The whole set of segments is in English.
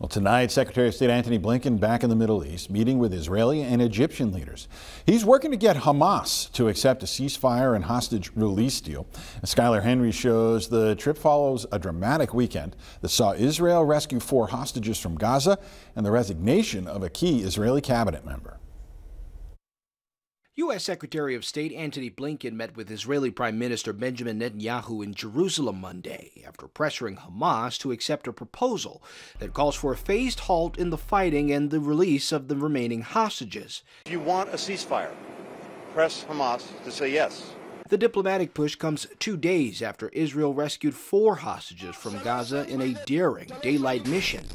Well, tonight, Secretary of State Antony Blinken back in the Middle East, meeting with Israeli and Egyptian leaders. He's working to get Hamas to accept a ceasefire and hostage release deal. And Skylar Henry shows the trip follows a dramatic weekend that saw Israel rescue 4 hostages from Gaza and the resignation of a key Israeli cabinet member. U.S. Secretary of State Antony Blinken met with Israeli Prime Minister Benjamin Netanyahu in Jerusalem Monday after pressuring Hamas to accept a proposal that calls for a phased halt in the fighting and the release of the remaining hostages. If you want a ceasefire, press Hamas to say yes. The diplomatic push comes 2 days after Israel rescued 4 hostages from Gaza in a daring daylight mission.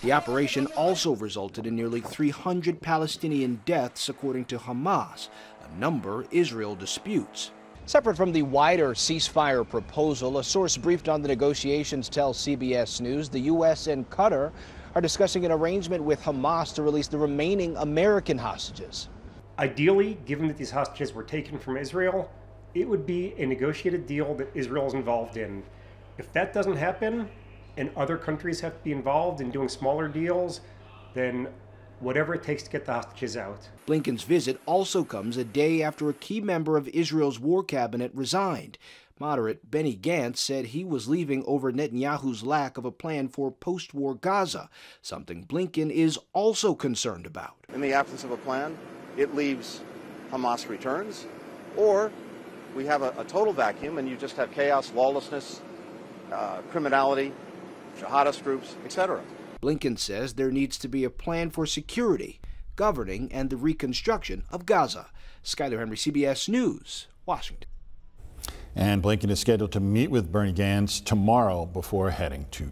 The operation also resulted in nearly 300 Palestinian deaths, according to Hamas, a number Israel disputes. Separate from the wider ceasefire proposal, a source briefed on the negotiations tells CBS News the U.S. and Qatar are discussing an arrangement with Hamas to release the remaining American hostages. Ideally, given that these hostages were taken from Israel, it would be a negotiated deal that Israel is involved in. If that doesn't happen, and other countries have to be involved in doing smaller deals, then whatever it takes to get the hostages out. Blinken's visit also comes a day after a key member of Israel's war cabinet resigned. Moderate Benny Gantz said he was leaving over Netanyahu's lack of a plan for post-war Gaza, something Blinken is also concerned about. In the absence of a plan, it leaves Hamas returns, or we have a total vacuum and you just have chaos, lawlessness, criminality, jihadist groups, etc. Blinken says there needs to be a plan for security, governing, and the reconstruction of Gaza. Skylar Henry, CBS News, Washington. And Blinken is scheduled to meet with Benny Gantz tomorrow before heading to